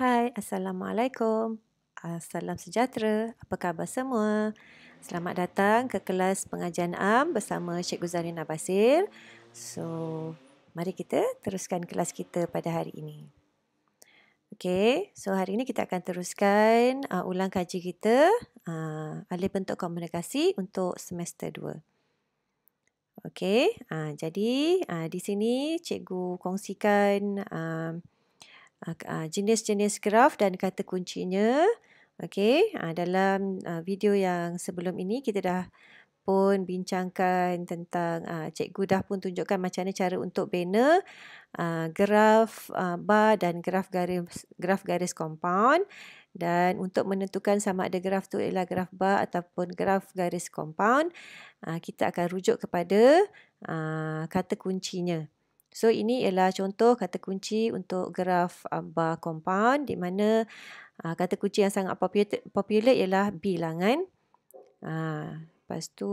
Hai, Assalamualaikum. Salam sejahtera. Apa khabar semua? Selamat datang ke kelas pengajian Am bersama Cikgu Zarina Basir. So, mari kita teruskan kelas kita pada hari ini. Okey, so hari ini kita akan teruskan ulang kaji kita alih bentuk komunikasi untuk semester 2. Okey, jadi di sini cikgu kongsikan jenis-jenis graf dan kata kuncinya. Okey, dalam video yang sebelum ini kita dah pun bincangkan tentang cikgu dah pun tunjukkan macam mana cara untuk bina graf bar dan graf garis compound, dan untuk menentukan sama ada graf tu ialah graf bar ataupun graf garis compound, kita akan rujuk kepada kata kuncinya. So ini ialah contoh kata kunci untuk graf bar compound, di mana kata kunci yang sangat popular ialah bilangan. Lepas tu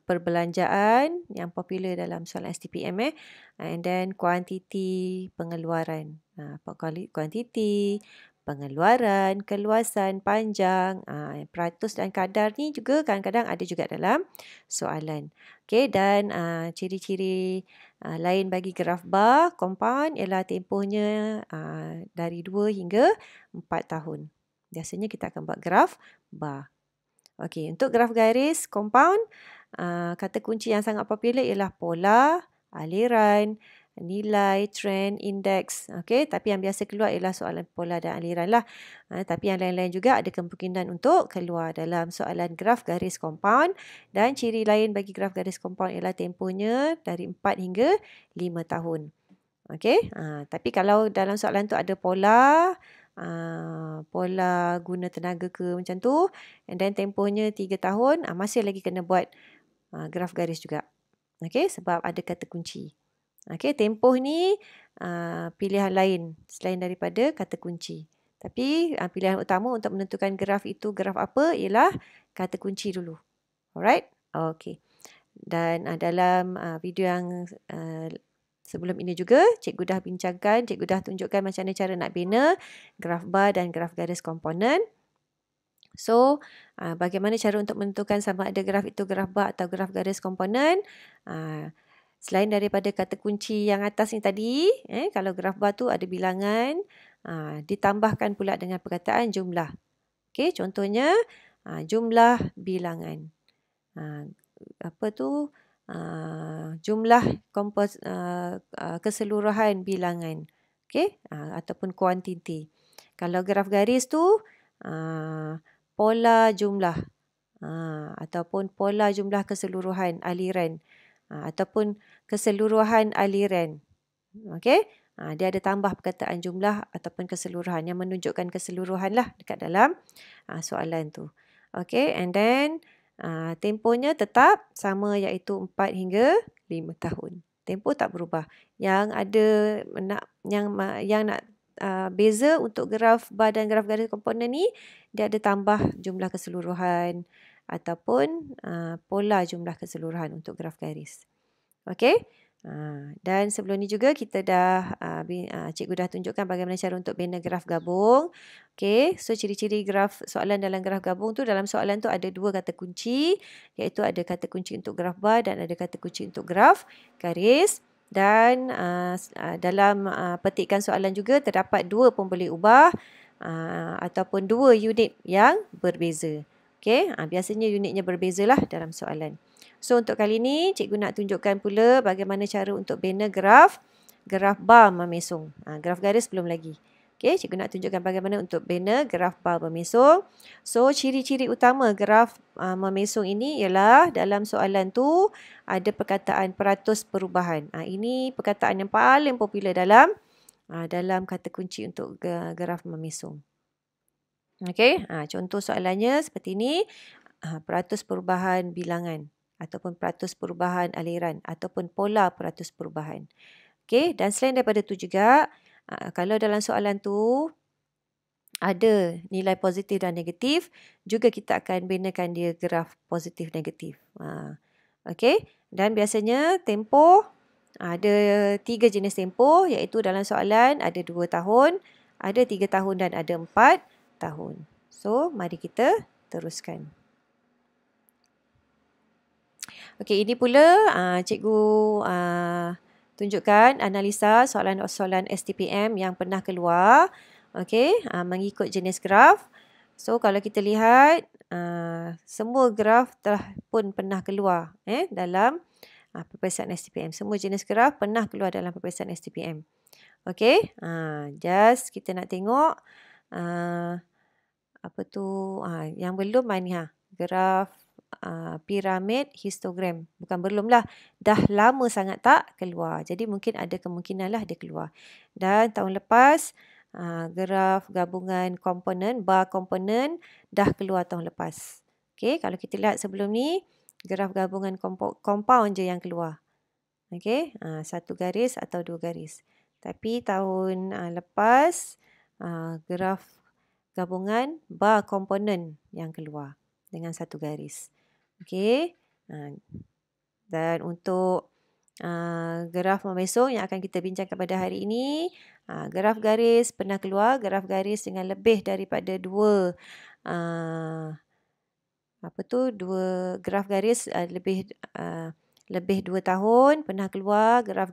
perbelanjaan yang popular dalam soalan STPM, and then kuantiti pengeluaran. Kuantiti, pengeluaran, keluasan, panjang, peratus dan kadar ni juga kadang-kadang ada juga dalam soalan. Okey, dan ciri-ciri lain bagi graf bar compound ialah tempohnya dari 2 hingga 4 tahun. Biasanya kita akan buat graf bar. Okey, untuk graf garis compound, kata kunci yang sangat popular ialah pola, aliran, nilai, trend, indeks. Okey, tapi yang biasa keluar ialah soalan pola dan aliran lah. Tapi yang lain-lain juga ada kemungkinan untuk keluar dalam soalan graf garis compound, dan ciri lain bagi graf garis compound ialah tempohnya dari 4 hingga 5 tahun. Okey, tapi kalau dalam soalan tu ada pola, pola guna tenaga ke macam tu, and then tempohnya 3 tahun, masih lagi kena buat graf garis juga. Okey, sebab ada kata kunci. Okey, tempoh ni pilihan lain selain daripada kata kunci. Tapi pilihan utama untuk menentukan graf itu graf apa ialah kata kunci dulu. Alright? Okey. Dan dalam video yang sebelum ini juga, cikgu dah bincangkan, cikgu dah tunjukkan macam mana cara nak bina graf bar dan graf garis komponen. So, bagaimana cara untuk menentukan sama ada graf itu graf bar atau graf garis komponen? Selain daripada kata kunci yang atas ni tadi, kalau graf bar tu ada bilangan, ditambahkan pula dengan perkataan jumlah. Okey, contohnya jumlah bilangan. Jumlah keseluruhan bilangan. Okey, ataupun kuantiti. Kalau graf garis tu pola jumlah, ataupun pola jumlah keseluruhan aliran, ataupun keseluruhan aliran. Okey, dia ada tambah perkataan jumlah ataupun keseluruhan yang menunjukkan keseluruhan lah dekat dalam soalan tu. Okey, and then tempohnya tetap sama, iaitu 4 hingga 5 tahun. Tempoh tak berubah. Yang ada yang nak beza untuk graf bar dan graf garis komponen ni, dia ada tambah jumlah keseluruhan ataupun pola jumlah keseluruhan untuk graf garis. Okey. Dan sebelum ni juga kita dah cikgu dah tunjukkan bagaimana cara untuk bina graf gabung. Okey, so ciri-ciri graf soalan dalam graf gabung tu, dalam soalan tu ada 2 kata kunci, iaitu ada kata kunci untuk graf bar dan ada kata kunci untuk graf garis. Dan dalam petikan soalan juga terdapat 2 pun boleh ubah ataupun 2 unit yang berbeza. Okey, biasanya unitnya berbezalah dalam soalan. So untuk kali ni cikgu nak tunjukkan pula bagaimana cara untuk bina graf bar memesong. Graf garis belum lagi. Okey, cikgu nak tunjukkan bagaimana untuk bina graf bar memesong. So ciri-ciri utama graf memesong ini ialah dalam soalan tu ada perkataan peratus perubahan. Ini perkataan yang paling popular dalam kata kunci untuk graf memesong. Okey, contoh soalannya seperti ini, peratus perubahan bilangan, ataupun peratus perubahan aliran, ataupun pola peratus perubahan. Okey, dan selain daripada itu juga, kalau dalam soalan tu ada nilai positif dan negatif, juga kita akan binakan dia graf positif negatif. Okey, dan biasanya tempoh ada 3 jenis tempoh, iaitu dalam soalan ada 2 tahun, Ada 3 tahun dan ada 4 tahun. So, mari kita teruskan. Okey, ini pula cikgu tunjukkan analisa soalan-soalan STPM yang pernah keluar. Okey, mengikut jenis graf. So, kalau kita lihat, semua graf telah pun pernah keluar dalam peperiksaan STPM. Semua jenis graf pernah keluar dalam peperiksaan STPM. Okey, just kita nak tengok apa tu, yang belum ni graf piramid histogram. Bukan belum lah, dah lama sangat tak keluar. Jadi mungkin ada kemungkinan lah dia keluar. Dan tahun lepas graf gabungan komponen, bar komponen dah keluar tahun lepas. Okey, kalau kita lihat sebelum ni, graf gabungan compound je yang keluar. Okey, satu garis atau dua garis. Tapi tahun lepas, graf gabungan bar komponen yang keluar dengan satu garis. Okey, dan untuk graf memesong yang akan kita bincangkan pada hari ini, graf garis pernah keluar, graf garis dengan lebih daripada dua dua graf garis lebih 2 tahun pernah keluar, graf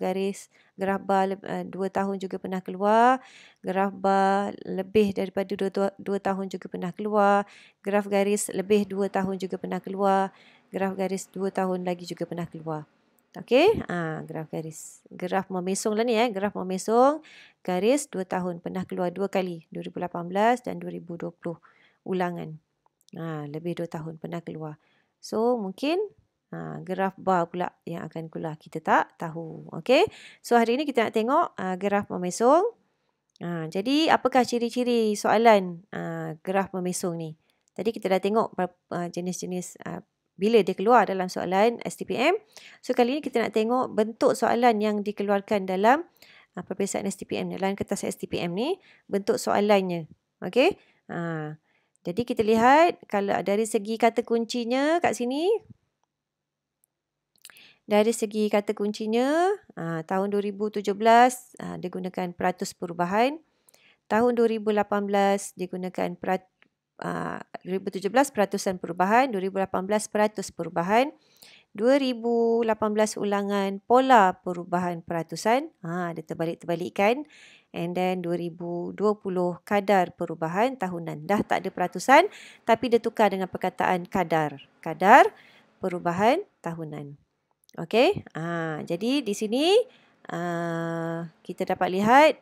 bar 2 tahun juga pernah keluar, graf bar lebih daripada 2 tahun juga pernah keluar, graf garis lebih 2 tahun juga pernah keluar, graf garis 2 tahun lagi juga pernah keluar. Okey, graf garis. Graf memesong lah ni graf memesong garis 2 tahun pernah keluar 2 kali, 2018 dan 2020 ulangan. Lebih 2 tahun pernah keluar. So, mungkin graf bar pula yang akan keluar. Kita tak tahu. Okey. So, hari ini kita nak tengok graf memesong. Jadi, apakah ciri-ciri soalan graf memesong ni? Tadi kita dah tengok jenis-jenis bila dia keluar dalam soalan STPM. So, kali ini kita nak tengok bentuk soalan yang dikeluarkan dalam peperiksaan STPM. Dalam kertas STPM ni, bentuk soalannya. Okey. Jadi, kita lihat kalau dari segi kata kuncinya kat sini. Dari segi kata kuncinya, tahun 2017 digunakan peratus perubahan. Tahun 2018 digunakan 2017 peratusan perubahan, 2018 peratus perubahan, 2018 ulangan pola perubahan peratusan, dia terbalik-terbalikkan, and then 2020 kadar perubahan tahunan. Dah tak ada peratusan, tapi dia tukar dengan perkataan kadar perubahan tahunan. Okey, jadi di sini kita dapat lihat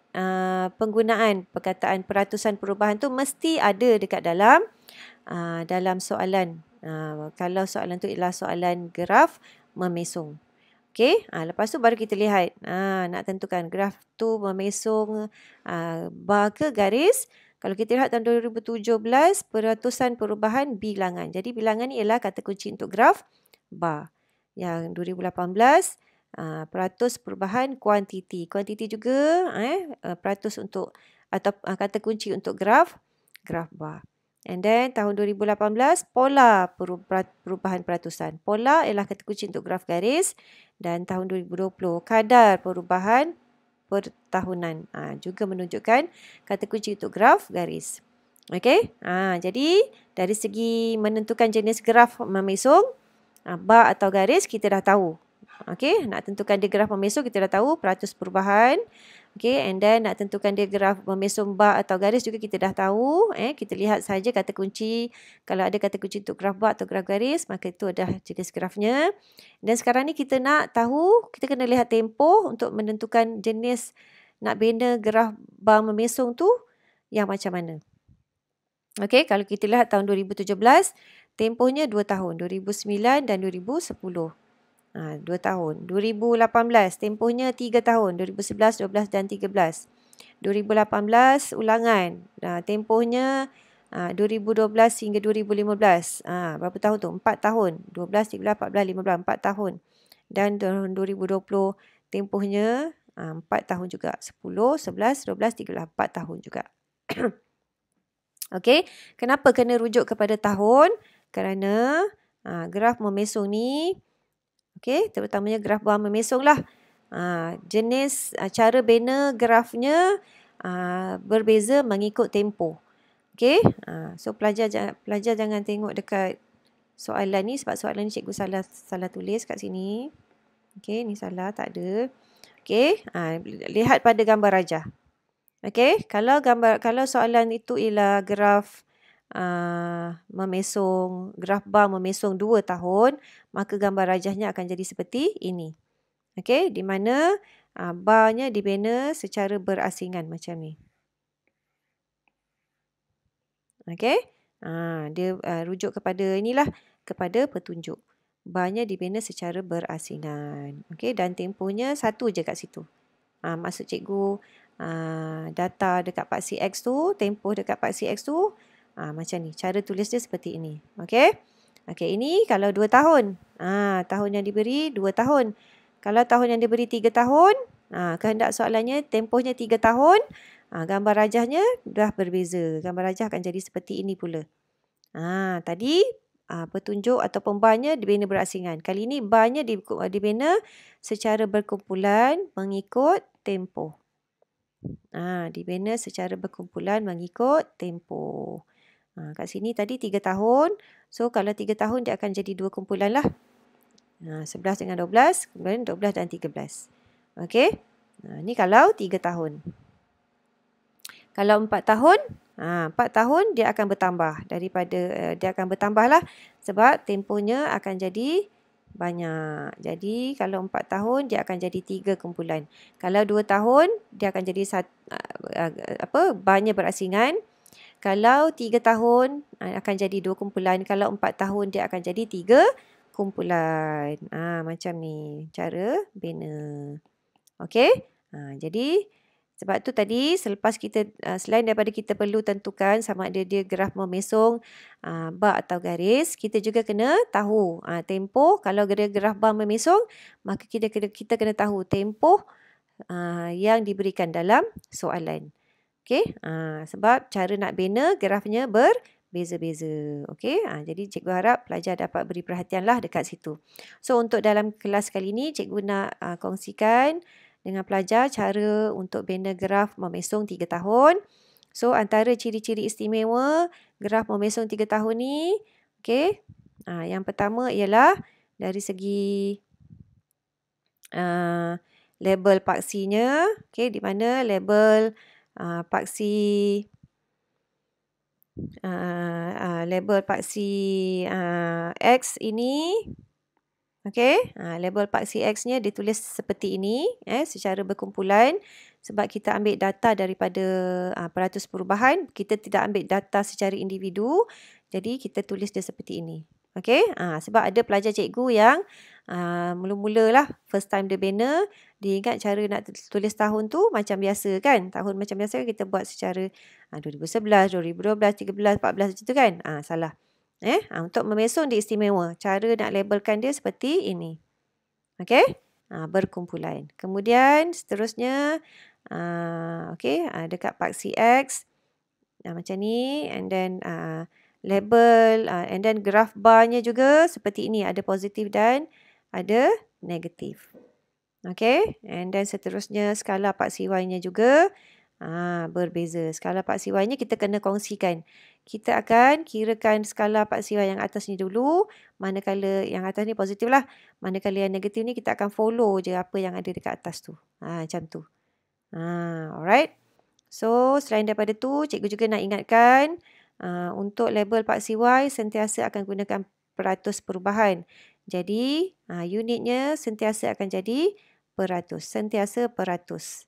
penggunaan perkataan peratusan perubahan tu mesti ada dekat dalam soalan. Kalau soalan tu ialah soalan graf memesong. Okey, lepas tu baru kita lihat nak tentukan graf tu memesong bar ke garis. Kalau kita lihat tahun 2017 peratusan perubahan bilangan. Jadi bilangan ni ialah kata kunci untuk graf bar. Yang 2018 peratus perubahan kuantiti. Kuantiti juga peratus untuk atau kata kunci untuk graf bar. And then tahun 2018 pola perubahan peratusan. Pola ialah kata kunci untuk graf garis. Dan tahun 2020 kadar perubahan pertahunan. Juga menunjukkan kata kunci untuk graf garis. Okey. Jadi dari segi menentukan jenis graf memesong, bar atau garis kita dah tahu. Okey, nak tentukan dia graf memesong kita dah tahu peratus perubahan. Okey, and then nak tentukan dia graf memesong bar atau garis juga kita dah tahu. Kita lihat saja kata kunci. Kalau ada kata kunci untuk graf bar atau graf garis, maka itu adalah jenis grafnya. Dan sekarang ni kita nak tahu, kita kena lihat tempoh untuk menentukan jenis nak bina graf bar memesong tu yang macam mana. Okey, kalau kita lihat tahun 2017, tempohnya 2 tahun, 2009 dan 2010. 2 tahun. 2018, tempohnya 3 tahun, 2011, 12 dan 13. 2018, ulangan. Tempohnya 2012 hingga 2015. Berapa tahun tu? 4 tahun. 12, 13, 14, 15, 4 tahun. Dan tahun 2020, tempohnya 4 tahun juga. 10, 11, 12, 13, 4 tahun juga. Okey, kenapa kena rujuk kepada tahun? Kerana graf memesong ni, okey, terutamanya graf bar memesong lah. Jenis cara bina grafnya berbeza mengikut tempoh. Okey, so pelajar jangan tengok dekat soalan ni sebab soalan ni cikgu salah tulis kat sini. Okey, ni salah, tak ada. Okey, lihat pada gambar rajah. Okey, kalau soalan itu ialah graf graf bar memesong 2 tahun, maka gambar rajahnya akan jadi seperti ini. Okey, di mana barnya dibina secara berasingan macam ni. Okey, dia rujuk kepada kepada petunjuk. Barnya dibina secara berasingan. Okey, dan tempohnya satu je kat situ. Maksud cikgu data dekat paksi X tu, tempoh dekat paksi X tu, macam ni. Cara tulis dia seperti ini. Okey. Okey, ini kalau 2 tahun. Tahun yang diberi 2 tahun. Kalau tahun yang diberi 3 tahun, kehendak soalannya tempohnya 3 tahun, gambar rajahnya dah berbeza. Gambar rajah akan jadi seperti ini pula. Tadi petunjuk ataupun barnya dibina berasingan. Kali ini barnya dibina secara berkumpulan mengikut tempoh. Dibina secara berkumpulan mengikut tempoh. Kat sini tadi 3 tahun. So, kalau 3 tahun dia akan jadi 2 kumpulan lah. 11 dengan 12, kemudian 12 dan 13. Okey. Ni kalau 3 tahun. Kalau 4 tahun, 4 tahun dia akan bertambah dia akan bertambah lah sebab tempohnya akan jadi banyak. Jadi kalau 4 tahun dia akan jadi 3 kumpulan. Kalau 2 tahun dia akan jadi barnya berasingan. Kalau 3 tahun akan jadi 2 kumpulan. Kalau 4 tahun dia akan jadi 3 kumpulan. Macam ni cara bina. Okey. Jadi sebab tu tadi selepas kita selain daripada kita perlu tentukan sama ada dia graf memesong bar atau garis, kita juga kena tahu tempoh. Kalau dia graf bar memesong, maka kita kena tahu tempoh yang diberikan dalam soalan. Okey, sebab cara nak bina grafnya berbeza-beza. Okey, jadi cikgu harap pelajar dapat beri perhatianlah dekat situ. So untuk dalam kelas kali ni cikgu nak kongsikan dengan pelajar cara untuk bina graf memesong 3 tahun. So antara ciri-ciri istimewa graf memesong 3 tahun ni, okey. Yang pertama ialah dari segi label paksinya, okey, di mana label paksi X ini, okey, label paksi X-nya ditulis seperti ini, secara berkumpulan sebab kita ambil data daripada peratus perubahan, kita tidak ambil data secara individu, jadi kita tulis dia seperti ini. Okey, sebab ada pelajar cikgu yang mula-mula lah, first time dia bina, dia ingat cara nak tulis tahun tu macam biasa kan. Tahun macam biasa kan kita buat secara 2011, 2012, 13, 14 macam tu kan. Salah. Untuk memesong dia istimewa. Cara nak labelkan dia seperti ini. Okey. Berkumpulan. Kemudian seterusnya, okey, dekat paksi X, macam ni, and then label, and then graf barnya juga seperti ini. Ada positif dan ada negatif. Okey, and then seterusnya skala paksi Y-nya juga berbeza. Skala paksi Y-nya kita kena kongsikan. Kita akan kirakan skala paksi Y yang atas ni dulu, manakala yang atas ni positif lah. Manakala yang negatif ni kita akan follow je apa yang ada dekat atas tu. Macam tu. Alright. So, selain daripada tu, cikgu juga nak ingatkan untuk label paksi Y sentiasa akan gunakan peratus perubahan. Jadi, unitnya sentiasa akan jadi peratus. Sentiasa peratus.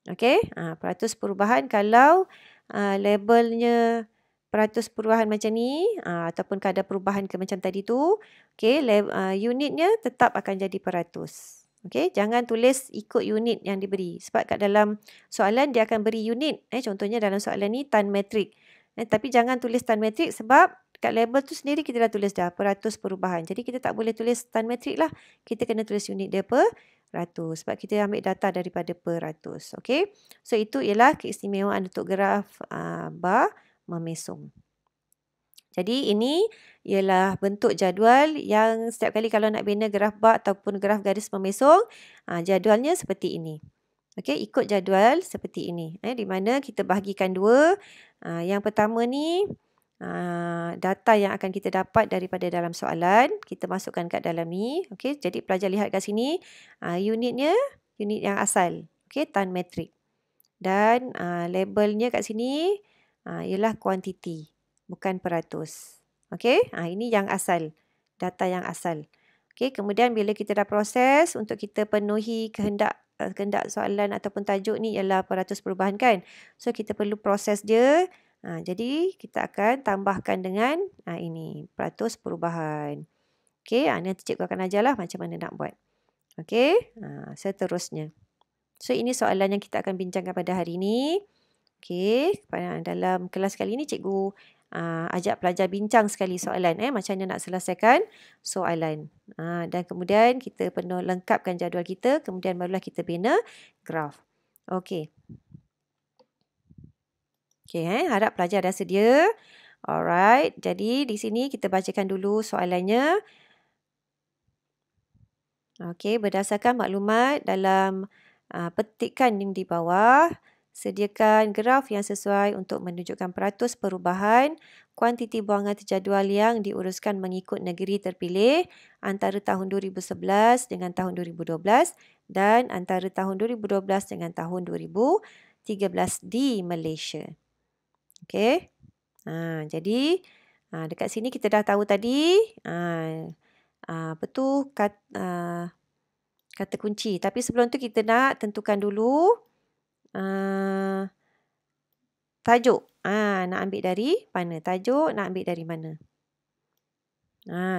Okey, peratus perubahan kalau labelnya peratus perubahan macam ni ataupun kadar perubahan macam tadi tu, okey, unitnya tetap akan jadi peratus. Okey, jangan tulis ikut unit yang diberi sebab kat dalam soalan dia akan beri unit. Contohnya dalam soalan ni tan metrik. Tapi jangan tulis tan metrik sebab kat label tu sendiri kita dah tulis dah peratus perubahan. Jadi kita tak boleh tulis tan metrik lah. Kita kena tulis unit dia peratus sebab kita ambil data daripada peratus. Okey. So itu ialah keistimewaan untuk graf bar memesong. Jadi ini ialah bentuk jadual yang setiap kali kalau nak bina graf bar ataupun graf garis memesong, jadualnya seperti ini. Okey, ikut jadual seperti ini. Di mana kita bahagikan dua. Yang pertama ni, data yang akan kita dapat daripada dalam soalan, kita masukkan kat dalam ni. Okey, jadi pelajar lihat kat sini, unitnya, unit yang asal. Okey, tan metrik. Dan labelnya kat sini ialah kuantiti, bukan peratus. Okey, ini yang asal, data yang asal. Okey, kemudian bila kita dah proses untuk kita penuhi kehendak soalan ataupun tajuk ni ialah peratus perubahan kan. So kita perlu proses dia. Jadi kita akan tambahkan dengan ini peratus perubahan. Okey, nanti cikgu akan ajarlah macam mana nak buat. Okey, seterusnya. So ini soalan yang kita akan bincangkan pada hari ini. Okey, dalam kelas kali ini cikgu ajak pelajar bincang sekali soalan macam mana nak selesaikan soalan. Dan kemudian kita perlu lengkapkan jadual kita, kemudian barulah kita bina graf. Okey. Okey, harap pelajar dah sedia. Alright, jadi di sini kita bacakan dulu soalannya. Okey, berdasarkan maklumat dalam petikan yang di bawah, sediakan graf yang sesuai untuk menunjukkan peratus perubahan kuantiti buangan terjadual yang diuruskan mengikut negeri terpilih antara tahun 2011 dengan tahun 2012 dan antara tahun 2012 dengan tahun 2013 di Malaysia. Okey. Jadi dekat sini kita dah tahu tadi apa tu kata kunci. Tapi sebelum tu kita nak tentukan dulu tajuk. Nak ambil dari mana? Tajuk nak ambil dari mana?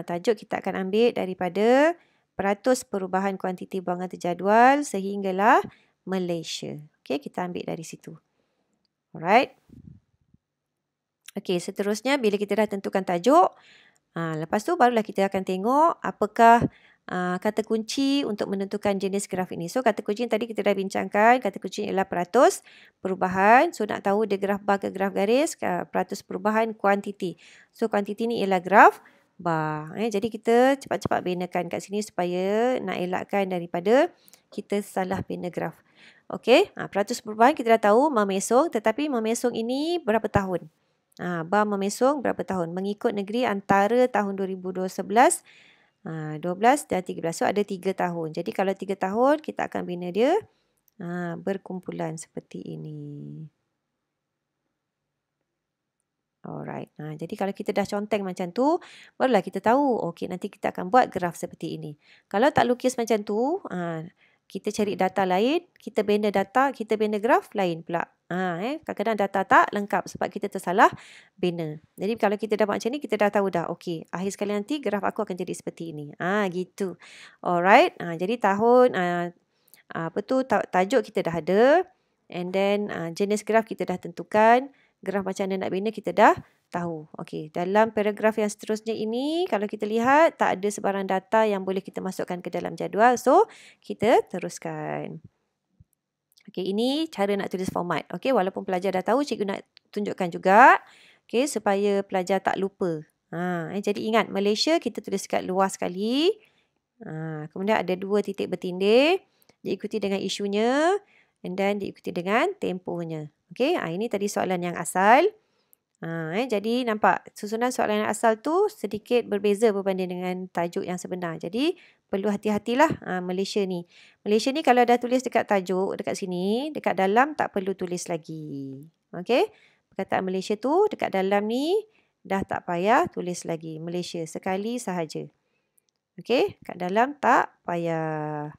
Tajuk kita akan ambil daripada peratus perubahan kuantiti buangan terjadual sehinggalah Malaysia. Okey, kita ambil dari situ. Alright. Okey, seterusnya bila kita dah tentukan tajuk, lepas tu barulah kita akan tengok apakah kata kunci untuk menentukan jenis graf ini. So, kata kunci yang tadi kita dah bincangkan, kata kunci ialah peratus perubahan. So, nak tahu dia graf bar ke graf garis, peratus perubahan kuantiti. So, kuantiti ni ialah graf bar. Jadi, kita cepat-cepat binakan kat sini supaya nak elakkan daripada kita salah bina graf. Okey, peratus perubahan kita dah tahu memesong, tetapi memesong ini berapa tahun? Bar memesong berapa tahun? Mengikut negeri antara tahun 2011, 12 dan 13. So, ada 3 tahun. Jadi, kalau 3 tahun, kita akan bina dia berkumpulan seperti ini. Alright. Jadi, kalau kita dah conteng macam tu, barulah kita tahu. Okey, nanti kita akan buat graf seperti ini. Kalau tak lukis macam tu, kita cari data lain, kita bina data, kita bina graf lain pula. Kadang-kadang data tak lengkap sebab kita tersalah bina. Jadi kalau kita dah buat macam ni, kita dah tahu dah. Okey, akhir sekali nanti graf aku akan jadi seperti ini. Gitu. Alright. Jadi tahun tajuk kita dah ada, and then jenis graf kita dah tentukan. Graf macam mana nak bina kita dah tahu. Okey, dalam paragraf yang seterusnya ini, kalau kita lihat, tak ada sebarang data yang boleh kita masukkan ke dalam jadual. So, kita teruskan. Okey, ini cara nak tulis format. Okey, walaupun pelajar dah tahu, cikgu nak tunjukkan juga. Okey, supaya pelajar tak lupa. Jadi ingat, Malaysia kita tulis kat luar sekali. Kemudian ada 2 titik bertindih. Diikuti dengan isunya. And then diikuti dengan tempohnya. Okey, ini tadi soalan yang asal. Jadi nampak susunan soalan yang asal tu sedikit berbeza berbanding dengan tajuk yang sebenar. Jadi perlu hati-hatilah Malaysia ni. Malaysia ni kalau dah tulis dekat tajuk, dekat sini, dekat dalam tak perlu tulis lagi. Okey, perkataan Malaysia tu dekat dalam ni dah tak payah tulis lagi. Malaysia sekali sahaja. Okey, kat dalam tak payah.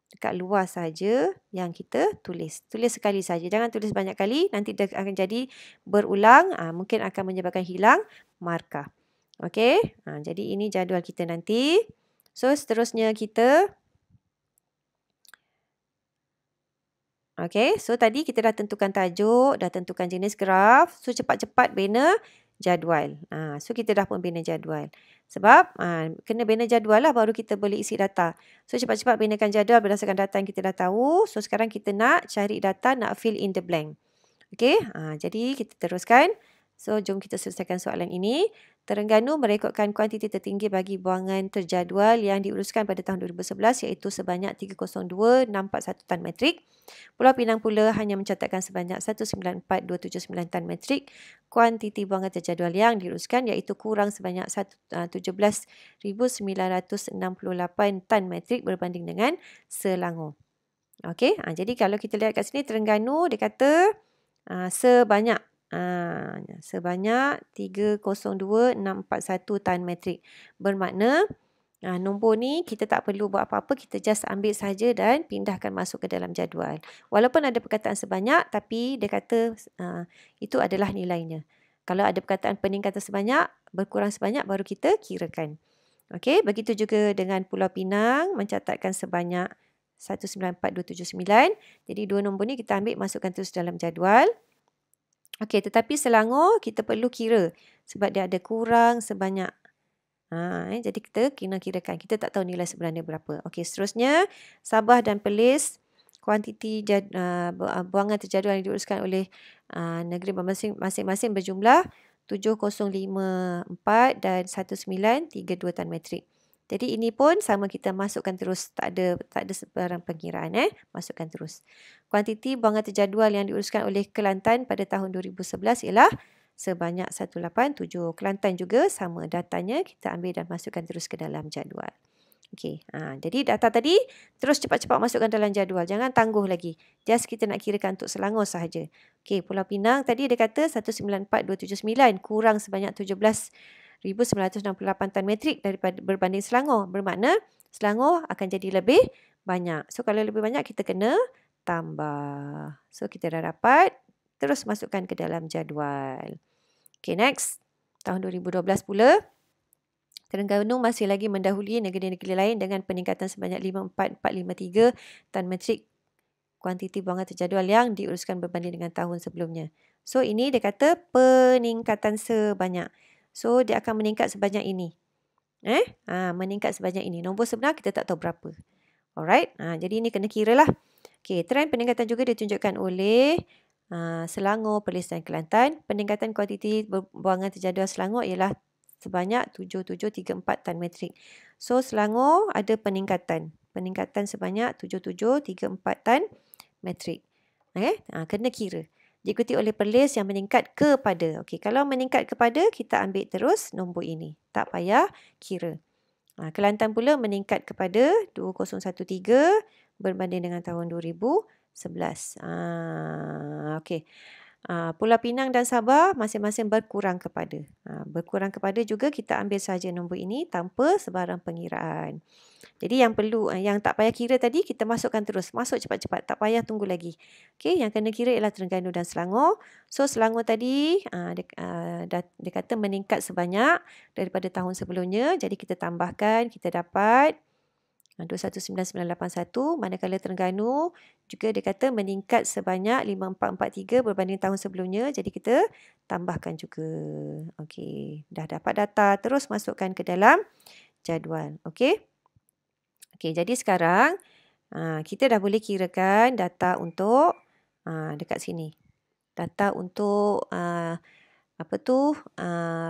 Dekat luar saja yang kita tulis. Tulis sekali saja. Jangan tulis banyak kali. Nanti dia akan jadi berulang. Mungkin akan menyebabkan hilang markah. Okey. Jadi ini jadual kita nanti. So, seterusnya kita. Okey. So, tadi kita dah tentukan tajuk. Dah tentukan jenis graf. So, cepat-cepat bina jadual. So, kita dah pun bina jadual. Sebab kena bina jadual lah baru kita boleh isi data. So, cepat-cepat binakan jadual berdasarkan data yang kita dah tahu. So, sekarang kita nak cari data, nak fill in the blank. Okey, jadi kita teruskan. So, jom kita selesaikan soalan ini. Terengganu merekodkan kuantiti tertinggi bagi buangan terjadual yang diuruskan pada tahun 2011 iaitu sebanyak 302,641 tan metrik. Pulau Pinang pula hanya mencatatkan sebanyak 194,279 tan metrik kuantiti buangan terjadual yang diuruskan iaitu kurang sebanyak 17,968 tan metrik berbanding dengan Selangor. Okey, jadi kalau kita lihat kat sini Terengganu dia kata sebanyak 302,641 tan metrik. Bermakna nombor ni kita tak perlu buat apa-apa, kita just ambil saja dan pindahkan masuk ke dalam jadual. Walaupun ada perkataan sebanyak tapi dia kata itu adalah nilainya. Kalau ada perkataan peningkatan sebanyak, berkurang sebanyak baru kita kirakan. Okey, begitu juga dengan Pulau Pinang mencatatkan sebanyak 194,279. Jadi dua nombor ni kita ambil masukkan terus dalam jadual. Okey, tetapi Selangor kita perlu kira sebab dia ada kurang sebanyak. Jadi kita kena kirakan. Kita tak tahu nilai sebenarnya berapa. Okey, seterusnya Sabah dan Perlis kuantiti buangan terjadual yang diuruskan oleh negeri masing-masing berjumlah 7,054 dan 1932 tan metrik. Jadi ini pun sama, kita masukkan terus, tak ada sebarang pengiraan, masukkan terus. Kuantiti buangan terjadual yang diuruskan oleh Kelantan pada tahun 2011 ialah sebanyak 187. Kelantan juga sama, datanya kita ambil dan masukkan terus ke dalam jadual. Okey, jadi data tadi terus cepat-cepat masukkan dalam jadual, jangan tangguh lagi. Just kita nak kirakan untuk Selangor sahaja. Okey, Pulau Pinang tadi dia kata 194,279 kurang sebanyak 17,968 tan metrik daripada berbanding Selangor. Bermakna Selangor akan jadi lebih banyak. So kalau lebih banyak kita kena tambah. So kita dah dapat, terus masukkan ke dalam jadual. Okay, next. Tahun 2012 pula, Terengganu masih lagi mendahului negeri-negeri lain dengan peningkatan sebanyak 54,453 tan metrik kuantiti buangan terjadual yang diuruskan berbanding dengan tahun sebelumnya. So ini dia kata peningkatan sebanyak. So dia akan meningkat sebanyak ini. Meningkat sebanyak ini. Nombor sebenar kita tak tahu berapa. Alright. Jadi ini kena kira lah. Okay, trend peningkatan juga ditunjukkan oleh Selangor, Perlis dan Kelantan. Peningkatan kuantiti buangan terjadual Selangor ialah sebanyak 7,734 tan metrik. So Selangor ada peningkatan sebanyak 7,734 tan metrik. Kena kira. Diikuti oleh Perlis yang meningkat kepada. Okey, kalau meningkat kepada kita ambil terus nombor ini. Tak payah kira. Kelantan pula meningkat kepada 2013 berbanding dengan tahun 2011. Okey. Pulau Pinang dan Sabah masing-masing berkurang kepada. Berkurang kepada juga kita ambil saja nombor ini tanpa sebarang pengiraan. Jadi yang perlu, yang tak payah kira tadi kita masukkan terus. Masuk cepat-cepat, tak payah tunggu lagi. Okey, yang kena kira ialah Terengganu dan Selangor. So Selangor tadi dia kata meningkat sebanyak daripada tahun sebelumnya. Jadi kita tambahkan, kita dapat 219,981, manakala Terengganu juga dia kata meningkat sebanyak 5443 berbanding tahun sebelumnya. Jadi kita tambahkan juga. Okey, dah dapat data, terus masukkan ke dalam jadual. Okey. Okey, jadi sekarang kita dah boleh kirakan data untuk dekat sini. Data untuk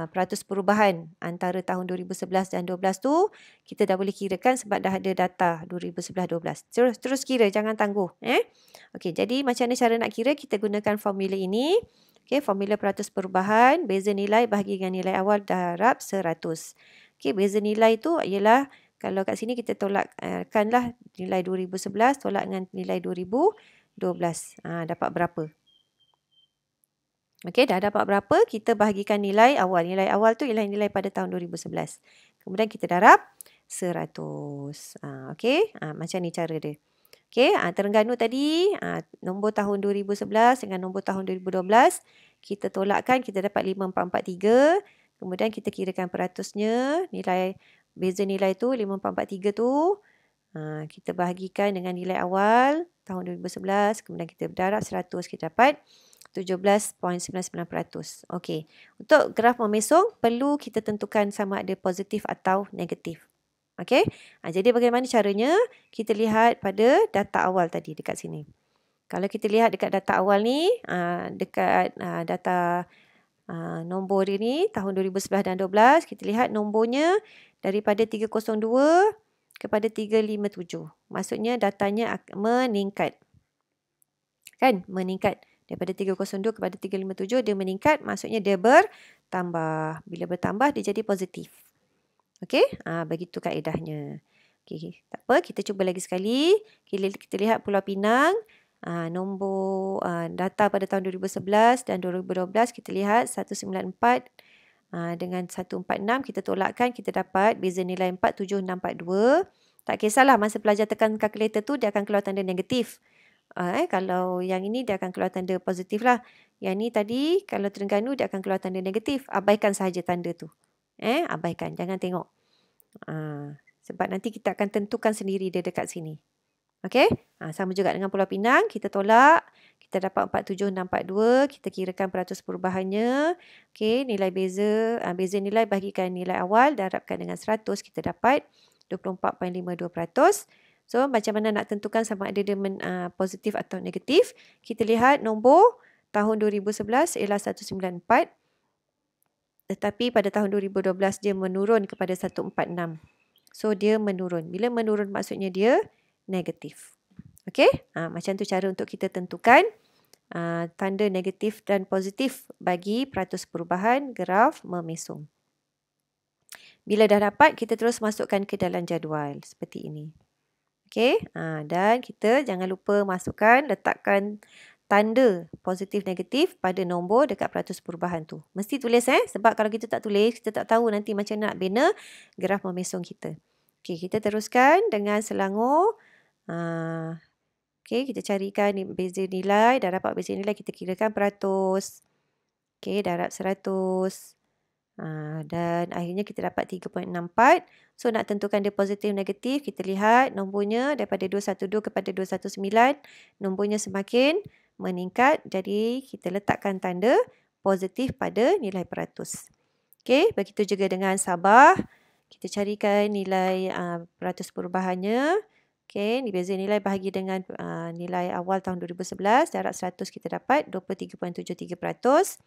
peratus perubahan antara tahun 2011 dan 12 tu kita dah boleh kirakan sebab dah ada data 2011-12. Terus kira, jangan tangguh. Okey, jadi macam mana cara nak kira? Kita gunakan formula ini. Okey, formula peratus perubahan, beza nilai bahagi dengan nilai awal darab 100. Okey, beza nilai tu ialah kalau kat sini kita tolakkanlah nilai 2011 tolak dengan nilai 2012. Dapat berapa? Okey, dah dapat berapa? Kita bahagikan nilai awal. Nilai awal tu ialah nilai pada tahun 2011. Kemudian kita darab 100. Okey, macam ni cara dia. Okey, Terengganu tadi nombor tahun 2011 dengan nombor tahun 2012 kita tolakkan, kita dapat 5443. Kemudian kita kirakan peratusnya, beza nilai tu 5443 tu kita bahagikan dengan nilai awal tahun 2011, kemudian kita darab 100, kita dapat 17.99%. Okey. Untuk graf memesong perlu kita tentukan sama ada positif atau negatif. Okey. Jadi bagaimana caranya? Kita lihat pada data awal tadi dekat sini. Kalau kita lihat dekat data awal ni, dekat data Nombor dia ni tahun 2011 dan 12, kita lihat nombornya daripada 302 kepada 357. Maksudnya datanya meningkat. Kan? Meningkat. Daripada 302 kepada 357 dia meningkat, maksudnya dia bertambah. Bila bertambah dia jadi positif. Okey? Begitu kaedahnya. Okey, tak apa, kita cuba lagi sekali. Kita lihat Pulau Pinang. Nombor data pada tahun 2011 dan 2012 kita lihat 194 dengan 146 kita tolakkan, kita dapat beza nilai 47642. Tak kisahlah masa pelajar tekan kalkulator tu dia akan keluar tanda negatif. Kalau yang ini dia akan keluar tanda positif lah. Yang ni tadi kalau Terengganu dia akan keluar tanda negatif. Abaikan sahaja tanda tu. Abaikan, jangan tengok. Sebab nanti kita akan tentukan sendiri dia dekat sini. Okey? Sama juga dengan Pulau Pinang, kita tolak. Kita dapat 47642, kita kirakan peratus perubahannya. Okey, nilai beza nilai bahagikan nilai awal, darabkan dengan 100, kita dapat 24.52%. So, macam mana nak tentukan sama ada dia positif atau negatif? Kita lihat nombor tahun 2011 ialah 194. Tetapi pada tahun 2012 dia menurun kepada 146. So, dia menurun. Bila menurun maksudnya dia negatif. Okey? Macam tu cara untuk kita tentukan tanda negatif dan positif bagi peratus perubahan graf memesong. Bila dah dapat, kita terus masukkan ke dalam jadual seperti ini. Okey, dan kita jangan lupa letakkan tanda positif negatif pada nombor dekat peratus perubahan tu. Mesti tulis sebab kalau kita tak tulis, kita tak tahu nanti macam nak bina graf memesong kita. Okey, kita teruskan dengan Selangor. Okey, kita carikan beza nilai. Dah dapat beza nilai, kita kirakan peratus. Okey, darab 100. Dan akhirnya kita dapat 3.64. So, nak tentukan dia positif negatif, kita lihat nombornya daripada 212 kepada 219. Nombornya semakin meningkat. Jadi, kita letakkan tanda positif pada nilai peratus. Okey, begitu juga dengan Sabah. Kita carikan nilai peratus perubahannya. Okey, beza nilai bahagi dengan nilai awal tahun 2011. Darab 100 kita dapat 23.73%.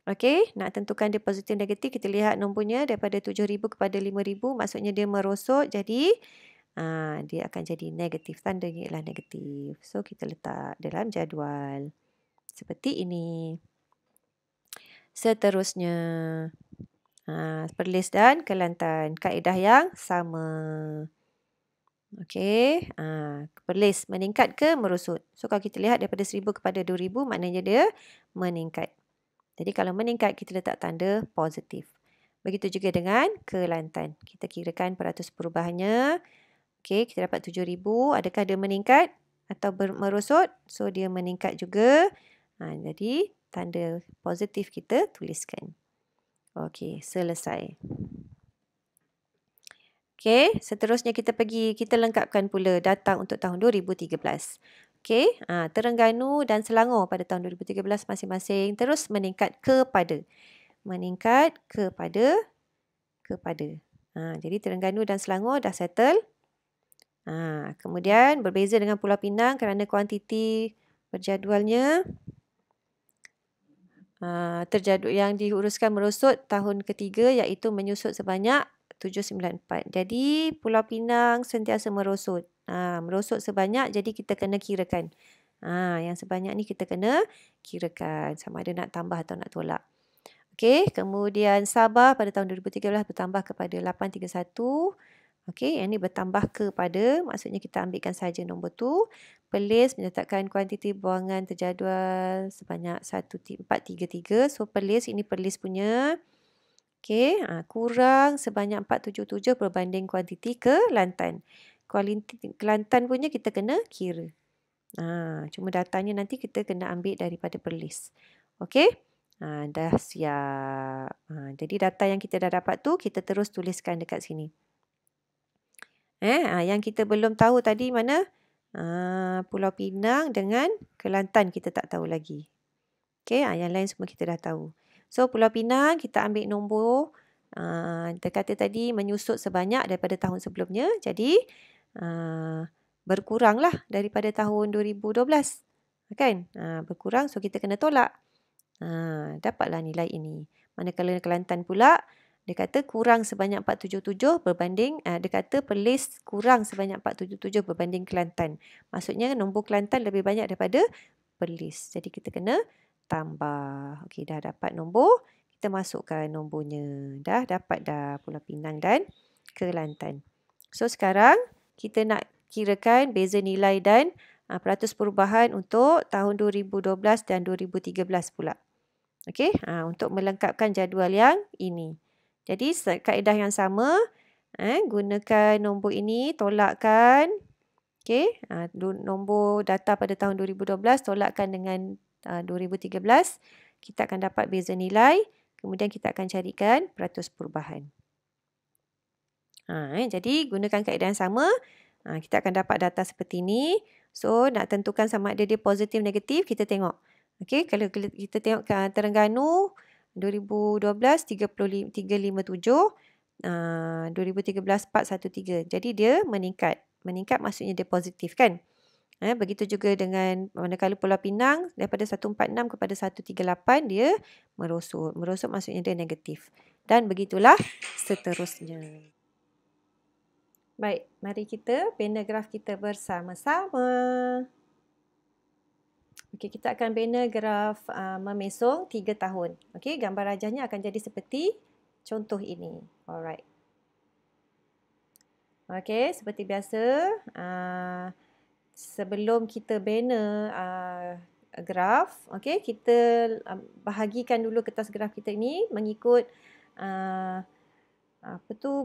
Okey, nak tentukan dia positif negatif, kita lihat nombornya daripada 7,000 kepada 5,000. Maksudnya dia merosot, jadi dia akan jadi negatif. Tandanya ialah negatif. So, kita letak dalam jadual. Seperti ini. Seterusnya, Perlis dan Kelantan. Kaedah yang sama. Okey, Perlis meningkat ke merosot? So, kalau kita lihat daripada 1,000 kepada 2,000, maknanya dia meningkat. Jadi, kalau meningkat, kita letak tanda positif. Begitu juga dengan Kelantan. Kita kirakan peratus perubahannya. Okey, kita dapat 7,000. Adakah dia meningkat atau merosot? So, dia meningkat juga. Jadi, tanda positif kita tuliskan. Okey, selesai. Okey, seterusnya kita lengkapkan pula data untuk tahun 2013. Okey, Terengganu dan Selangor pada tahun 2013 masing-masing terus meningkat kepada. Jadi Terengganu dan Selangor dah settle. Kemudian berbeza dengan Pulau Pinang kerana kuantiti berjadualnya. Terjadual yang diuruskan merosot tahun ketiga iaitu menyusut sebanyak 794. Jadi Pulau Pinang sentiasa merosot. Merosot sebanyak, jadi kita kena kirakan. Yang sebanyak ni kita kena kirakan sama ada nak tambah atau nak tolak. Okey, kemudian Sabah pada tahun 2013 bertambah kepada 831. Okey, yang ni bertambah kepada, maksudnya kita ambilkan saja nombor tu. Perlis menyatakan kuantiti buangan terjadual sebanyak 433. So, Perlis, ini Perlis punya. Okey, kurang sebanyak 477 berbanding kuantiti Kelantan. Kuantiti Kelantan punya kita kena kira. Cuma datanya nanti kita kena ambil daripada Perlis. Okey, dah siap. Jadi data yang kita dah dapat tu kita terus tuliskan dekat sini. Yang kita belum tahu tadi mana? Pulau Pinang dengan Kelantan kita tak tahu lagi. Okey, yang lain semua kita dah tahu. So, Pulau Pinang kita ambil nombor. Kita kata tadi menyusut sebanyak daripada tahun sebelumnya. Jadi, berkuranglah daripada tahun 2012. Kan? Berkurang, so kita kena tolak. Dapatlah nilai ini. Manakala Kelantan pula, dia kata kurang sebanyak 477 berbanding, dia kata Perlis kurang sebanyak 477 berbanding Kelantan. Maksudnya nombor Kelantan lebih banyak daripada Perlis. Jadi kita kena tambah. Okey, dah dapat nombor. Kita masukkan nombornya. Dah dapat dah Pulau Pinang dan Kelantan. So sekarang kita nak kirakan beza nilai dan peratus perubahan untuk tahun 2012 dan 2013 pula. Okey, untuk melengkapkan jadual yang ini. Jadi kaedah yang sama, gunakan nombor ini, tolakkan. Okey, nombor data pada tahun 2012 tolakkan dengan 2013. Kita akan dapat beza nilai. Kemudian kita akan carikan peratus perubahan. Jadi gunakan kaedah yang sama. Kita akan dapat data seperti ini. So, nak tentukan sama ada dia positif, negatif, kita tengok. Okey, kalau kita tengok Terengganu 2012 357, 2013 413. Jadi dia meningkat. Meningkat maksudnya dia positif kan? Begitu juga dengan manakala Pulau Pinang daripada 146 kepada 138 dia merosot. Merosot maksudnya dia negatif. Dan begitulah seterusnya. Baik, mari kita bina graf kita bersama-sama. Okey, kita akan bina graf memesong 3 tahun. Okey, gambar rajahnya akan jadi seperti contoh ini. Alright. Okey, seperti biasa, sebelum kita bina graf, okey, kita bahagikan dulu kertas graf kita ini mengikut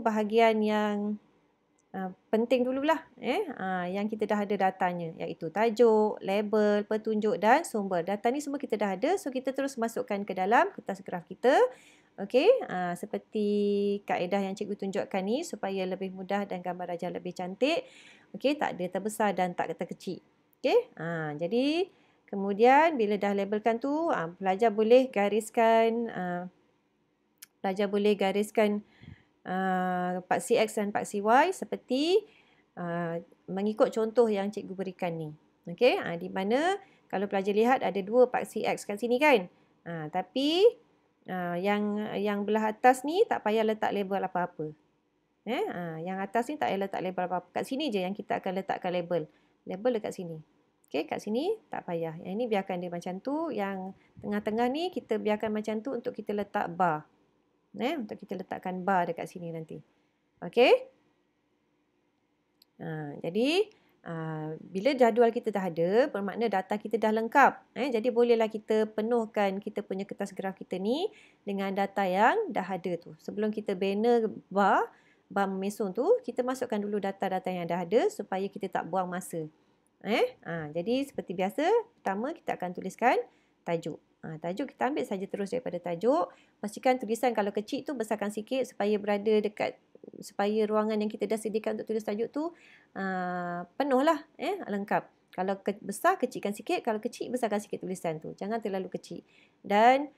bahagian yang penting dululah, yang kita dah ada datanya, iaitu tajuk, label, petunjuk dan sumber. Data ni semua kita dah ada, so kita terus masukkan ke dalam kertas graf kita. Okey, seperti kaedah yang cikgu tunjukkan ni supaya lebih mudah dan gambar rajah lebih cantik. Okey, tak ada terbesar dan tak terkecil. Okey, jadi kemudian bila dah labelkan tu, pelajar boleh gariskan paksi X dan paksi Y seperti mengikut contoh yang cikgu berikan ni. Okey, di mana kalau pelajar lihat ada dua paksi X kat sini kan. Tapi yang belah atas ni tak payah letak label apa-apa. Yang atas ni tak payah letak label apa-apa. Kat sini je yang kita akan letakkan label. Label dekat sini. Okey, kat sini tak payah. Yang ini biarkan dia macam tu. Yang tengah-tengah ni kita biarkan macam tu untuk kita letak bar. Untuk kita letakkan bar dekat sini nanti. Okey. Jadi bila jadual kita dah ada, bermakna data kita dah lengkap. Jadi bolehlah kita penuhkan kita punya kertas graf kita ni dengan data yang dah ada tu. Sebelum kita bina bar memesong tu, kita masukkan dulu data-data yang dah ada supaya kita tak buang masa. Jadi seperti biasa, pertama kita akan tuliskan tajuk. Tajuk kita ambil saja terus daripada tajuk. Pastikan tulisan kalau kecil tu besarkan sikit supaya berada dekat, supaya ruangan yang kita dah sediakan untuk tulis tajuk tu penuh lah, lengkap. Kalau besar, kecilkan sikit. Kalau kecil, besarkan sikit tulisan tu. Jangan terlalu kecil. Dan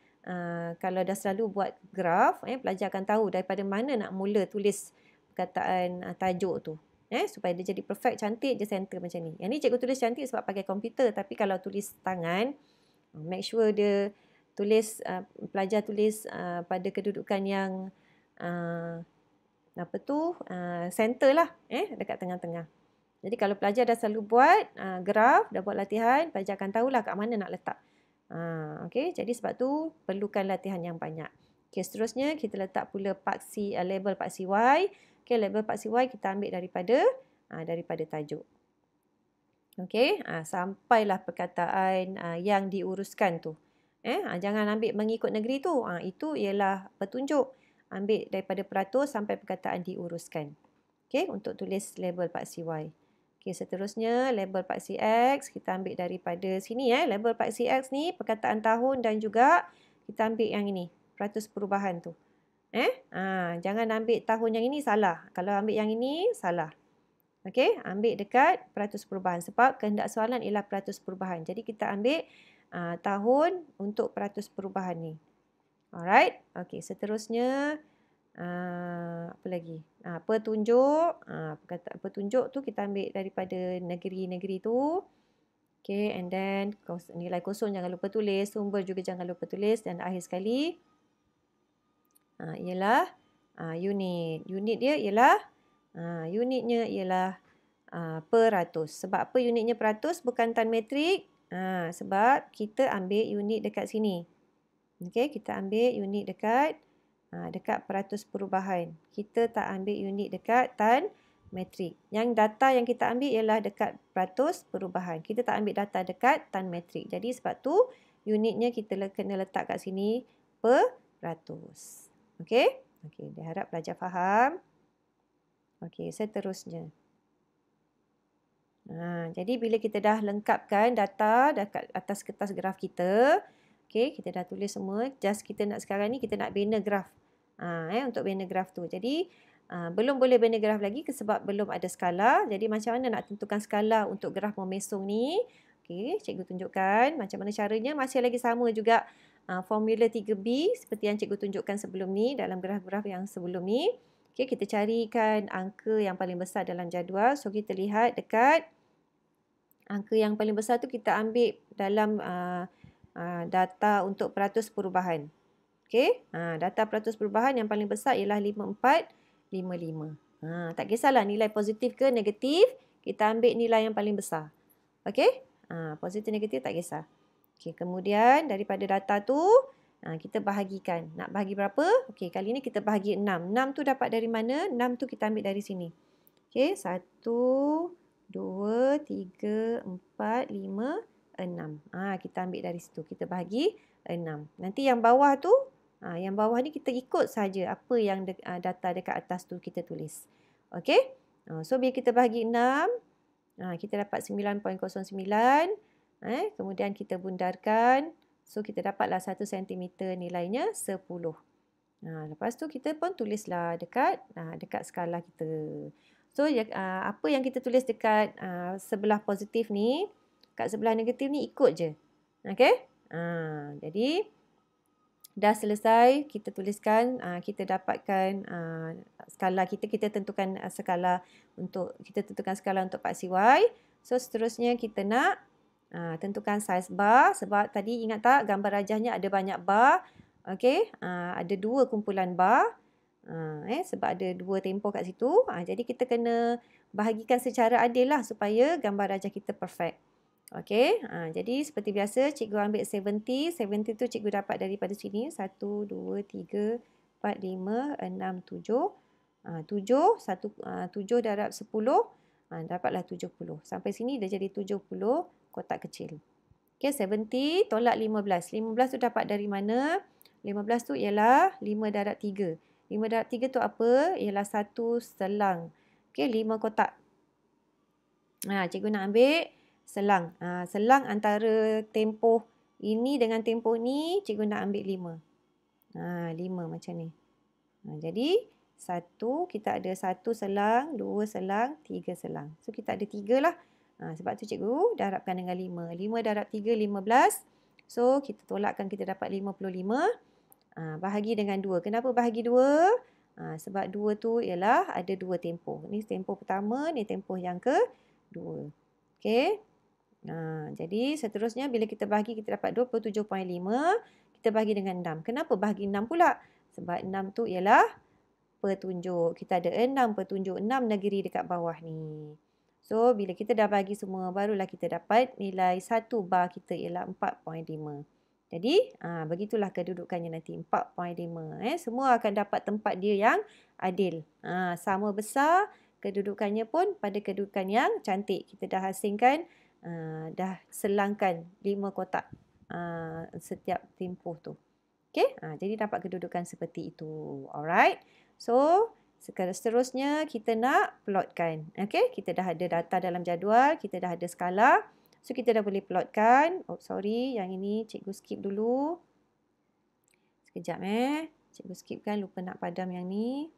kalau dah selalu buat graf, pelajar akan tahu daripada mana nak mula tulis perkataan tajuk tu. Supaya dia jadi perfect, cantik je center macam ni. Yang ni cikgu tulis cantik sebab pakai komputer. Tapi kalau tulis tangan, make sure dia tulis, pelajar tulis pada kedudukan yang center lah, dekat tengah-tengah. Jadi kalau pelajar dah selalu buat graf, dah buat latihan, pelajar akan tahulah kat mana nak letak. Okey, jadi sebab tu perlukan latihan yang banyak. Okey, seterusnya kita letak pula label paksi Y. Okey, label paksi Y kita ambil daripada tajuk. Okey, sampailah perkataan yang diuruskan tu. Jangan ambil mengikut negeri tu. Itu ialah petunjuk. Ambil daripada peratus sampai perkataan diuruskan. Okey, untuk tulis label paksi Y. Okey, seterusnya label paksi X kita ambil daripada sini. Label paksi X ni perkataan tahun dan juga kita ambil yang ini, peratus perubahan tu. Jangan ambil tahun yang ini, salah. Kalau ambil yang ini, salah. Okey, ambil dekat peratus perubahan sebab kehendak soalan ialah peratus perubahan. Jadi kita ambil tahun untuk peratus perubahan ni. Alright. Okey, seterusnya apa lagi? Petunjuk. Petunjuk tu kita ambil daripada negeri-negeri tu. Okay, and then nilai kosong jangan lupa tulis, sumber juga jangan lupa tulis, dan akhir sekali ialah unit. Unitnya ialah peratus. Sebab apa unitnya peratus bukan tan metrik? Sebab kita ambil unit dekat sini. Okey, kita ambil unit dekat peratus perubahan. Kita tak ambil unit dekat tan metrik. Yang data yang kita ambil ialah dekat peratus perubahan. Kita tak ambil data dekat tan metrik. Jadi sebab tu unitnya kita kena letak kat sini peratus. Okey? Okey, saya harap pelajar faham. Okey, seterusnya. Jadi bila kita dah lengkapkan data dekat atas kertas graf kita, okey, kita dah tulis semua. Just kita nak sekarang ni kita nak bina graf. Untuk bina graf tu. Jadi belum boleh bina graf lagi sebab belum ada skala. Jadi macam mana nak tentukan skala untuk graf memesong ni? Okey, cikgu tunjukkan macam mana caranya. Masih lagi sama juga formula 3B seperti yang cikgu tunjukkan sebelum ni dalam graf-graf yang sebelum ni. Okey, kita carikan angka yang paling besar dalam jadual. So kita lihat dekat angka yang paling besar tu kita ambil dalam data untuk peratus perubahan. Okey, data peratus perubahan yang paling besar ialah 5455. Tak kisahlah nilai positif ke negatif, kita ambil nilai yang paling besar. Okey, positif negatif tak kisah. Okey, kemudian daripada data tu kita bahagikan. Nak bahagi berapa? Okey, kali ni kita bahagi 6. 6 tu dapat dari mana? 6 tu kita ambil dari sini. Okey, 1, 2, 3, 4, 5, 6. Kita ambil dari situ. Kita bahagi 6. Nanti yang bawah tu, yang bawah ni kita ikut saja apa yang data dekat atas tu kita tulis. Okey? So, bila kita bahagi 6, kita dapat 9.09. Kemudian kita bundarkan. So, kita dapatlah 1 cm nilainya 10. Lepas tu kita pun tulislah dekat skala kita. So, apa yang kita tulis dekat sebelah positif ni, kat sebelah negatif ni ikut je. Okey? Jadi, dah selesai kita tuliskan, kita dapatkan skala kita. Kita tentukan skala untuk Pak CY. So, seterusnya kita nak tentukan saiz bar. Sebab tadi ingat tak gambar rajahnya ada banyak bar. Okey? Ada 2 kumpulan bar. Sebab ada 2 tempoh kat situ. Jadi kita kena bahagikan secara adil lah supaya gambar rajah kita perfect. Okey. Jadi seperti biasa cikgu ambil 70. 70 tu cikgu dapat daripada sini. 1, 2, 3, 4, 5, 6, 7. 7 darab 10. Dapatlah 70. Sampai sini dah jadi 70 kotak kecil. Okey, 70 tolak 15. 15 tu dapat dari mana? 15 tu ialah 5 darab 3. 5 darab 3 tu apa? Ialah 1 selang. Okey, 5 kotak. Cikgu nak ambil selang. Selang antara tempoh ini dengan tempoh ni, cikgu nak ambil 5. 5 macam ni. Jadi, 1, kita ada 1 selang, 2 selang, 3 selang. So, kita ada 3 lah. Sebab tu cikgu darabkan dengan 5. 5 darab 3, 15. So, kita tolakkan, kita dapat 55. Bahagi dengan 2. Kenapa bahagi 2? Sebab 2 tu ialah ada 2 tempoh. Ni tempoh pertama, ni tempoh yang kedua. Okey. Jadi seterusnya bila kita bahagi kita dapat 27.5. Kita bahagi dengan 6. Kenapa bahagi 6 pula? Sebab 6 tu ialah petunjuk. Kita ada 6 petunjuk, 6 negeri dekat bawah ni. So, bila kita dah bagi semua, barulah kita dapat nilai 1 bar kita ialah 4.5. Jadi, begitulah kedudukannya nanti, 4.5. Semua akan dapat tempat dia yang adil. Sama besar, kedudukannya pun pada kedudukan yang cantik. Kita dah asingkan, dah selangkan 5 kotak setiap tempoh tu. Okay? Jadi, dapat kedudukan seperti itu. Alright? So, seterusnya kita nak plotkan. Okay? Kita dah ada data dalam jadual, kita dah ada skala. So, kita dah boleh plotkan. Oh, sorry. Yang ini cikgu skip dulu. Sekejap Cikgu skipkan. Lupa nak padam yang ni.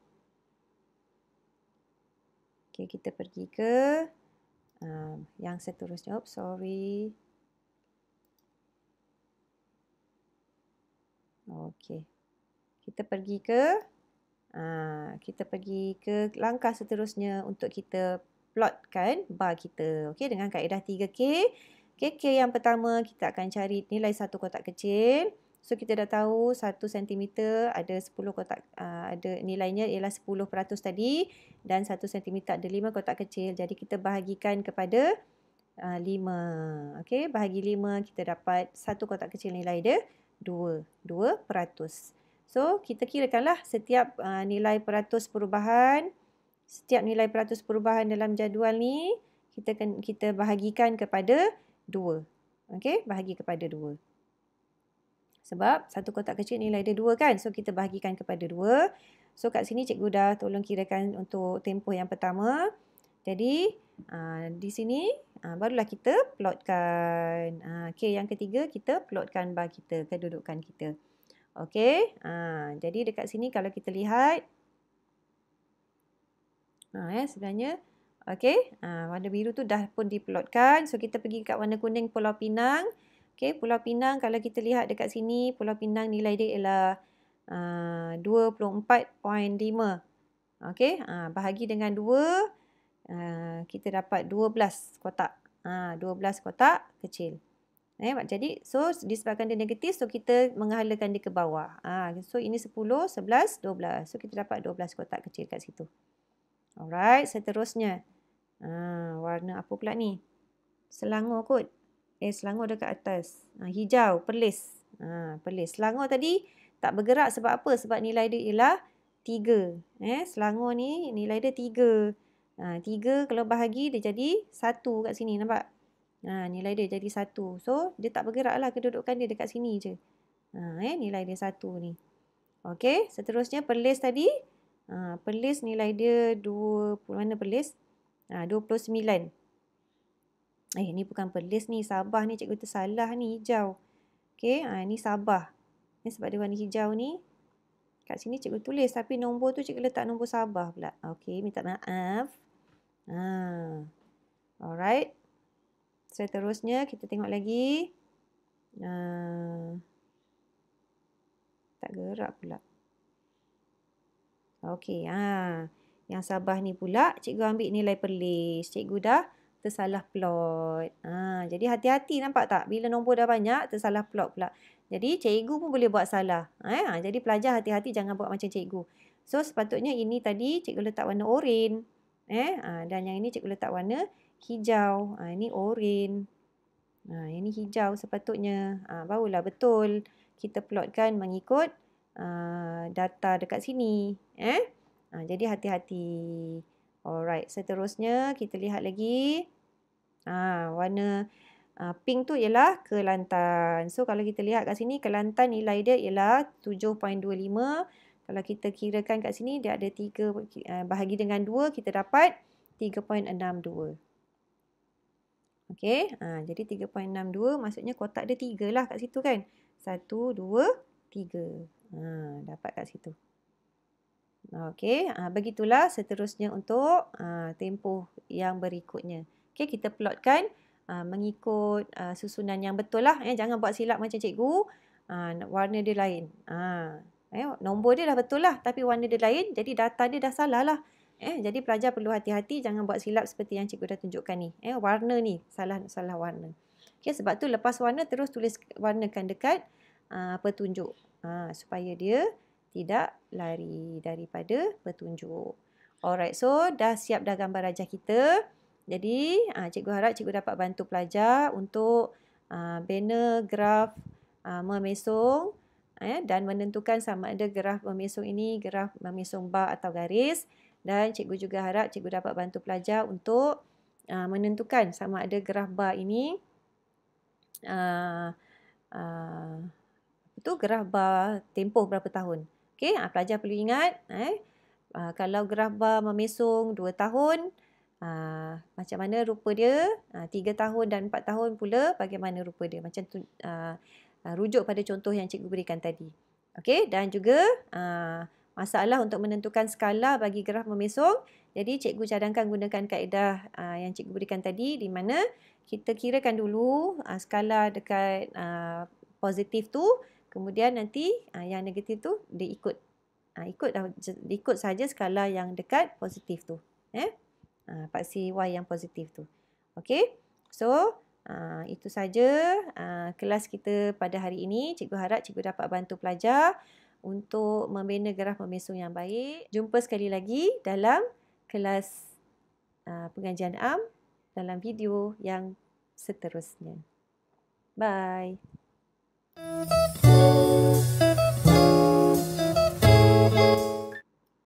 Okay, kita pergi ke yang seterusnya. Oh, sorry. Okay. Kita pergi ke langkah seterusnya untuk kita plotkan bar kita. Okey, dengan kaedah 3K, Okey, K yang pertama kita akan cari nilai satu kotak kecil. So kita dah tahu 1 cm ada 10 kotak, ada nilainya ialah 10% tadi, dan 1 cm ada 5 kotak kecil. Jadi kita bahagikan kepada 5. Okey, bahagi 5 kita dapat satu kotak kecil nilai dia 2. 2%. So kita kirakanlah setiap nilai peratus perubahan, setiap nilai peratus perubahan dalam jadual ni kita bahagikan kepada 2. Okey, bahagi kepada 2. Sebab satu kotak kecil nilai dia 2 kan. So kita bahagikan kepada 2. So kat sini cikgu dah tolong kirakan untuk tempoh yang pertama. Jadi di sini barulah kita plotkan. K yang ketiga kita plotkan bar kita, kedudukan kita. Okey. Jadi dekat sini kalau kita lihat sebenarnya okey, warna biru tu dah pun diplotkan. So kita pergi kat warna kuning Pulau Pinang. Okey, Pulau Pinang kalau kita lihat dekat sini, Pulau Pinang nilai dia ialah 24.5. Okey, bahagi dengan 2, kita dapat 12 kotak. 12 kotak kecil. Jadi, so disebabkan dia negatif, so kita menghalakan dia ke bawah. So ini 10, 11, 12. So kita dapat 12 kotak kecil kat situ. Alright, seterusnya. Warna apa pula ni? Selangor kot. Selangor dekat atas. Hijau, perlis. Perlis. Selangor tadi tak bergerak sebab apa? Sebab nilai dia ialah 3. Selangor ni nilai dia 3. 3 kalau bahagi dia jadi 1 kat sini. Nampak? Nilai dia jadi 1. So, dia tak bergerak lah, kedudukan dia dekat sini je. Nilai dia 1 ni. Okey, seterusnya perlis tadi. Perlis nilai dia 2. Mana perlis? 29. Ni bukan perlis ni, Sabah ni cikgu tersalah ni, hijau. Okey, ni Sabah. Ni sebab dia warna hijau ni. Kat sini cikgu tulis tapi nombor tu cikgu letak nombor Sabah pula. Okey, minta maaf. Alright. Seterusnya kita tengok lagi. Tak gerak pula. Okey, yang Sabah ni pula cikgu ambil nilai perlis. Cikgu dah tersalah plot. Jadi hati-hati, nampak tak? Bila nombor dah banyak, tersalah plot pula. Jadi cikgu pun boleh buat salah. Jadi pelajar hati-hati, jangan buat macam cikgu. So sepatutnya ini tadi cikgu letak warna oren. Dan yang ini cikgu letak warna hijau. Ini oren. Ini hijau sepatutnya. Barulah betul kita plotkan mengikut data dekat sini. Jadi hati-hati. Alright, seterusnya kita lihat lagi. Warna pink tu ialah Kelantan. So kalau kita lihat kat sini, Kelantan nilai dia ialah 7.25. Kalau kita kirakan kat sini, dia ada 3, bahagi dengan 2, kita dapat 3.62. Okey, jadi 3.62 maksudnya kotak dia 3 lah kat situ kan. 1, 2, 3. Dapat kat situ. Okey, begitulah seterusnya untuk tempoh yang berikutnya. Okey, kita plotkan mengikut susunan yang betul lah. Jangan buat silap macam cikgu. Warna dia lain. Nombor dia dah betul lah, tapi warna dia lain, jadi data dia dah salah lah. Jadi pelajar perlu hati-hati, jangan buat silap seperti yang cikgu dah tunjukkan ni. Warna ni, salah warna. Okey, sebab tu lepas warna terus tulis warnakan dekat petunjuk. Supaya dia tidak lari daripada petunjuk. Alright, so dah siap dah gambar rajah kita. Jadi, cikgu harap cikgu dapat bantu pelajar untuk bina graf memesong dan menentukan sama ada graf memesong ini graf memesong bar atau garis. Dan cikgu juga harap cikgu dapat bantu pelajar untuk menentukan sama ada graf bar ini graf bar tempoh berapa tahun. Okey, pelajar perlu ingat kalau graf bar memesong 2 tahun, macam mana rupa dia, 3 tahun dan 4 tahun pula bagaimana rupa dia. Macam tu, rujuk pada contoh yang cikgu berikan tadi. Okey, dan juga masalah untuk menentukan skala bagi graf memesong. Jadi cikgu cadangkan gunakan kaedah yang cikgu berikan tadi, di mana kita kirakan dulu skala dekat positif tu, kemudian nanti yang negatif tu dia ikut saja skala yang dekat positif tu. Paksi Y yang positif tu. Okey. So, Itu saja kelas kita pada hari ini. Cikgu harap cikgu dapat bantu pelajar untuk membina graf memesung yang baik. Jumpa sekali lagi dalam kelas pengajian am dalam video yang seterusnya. Bye.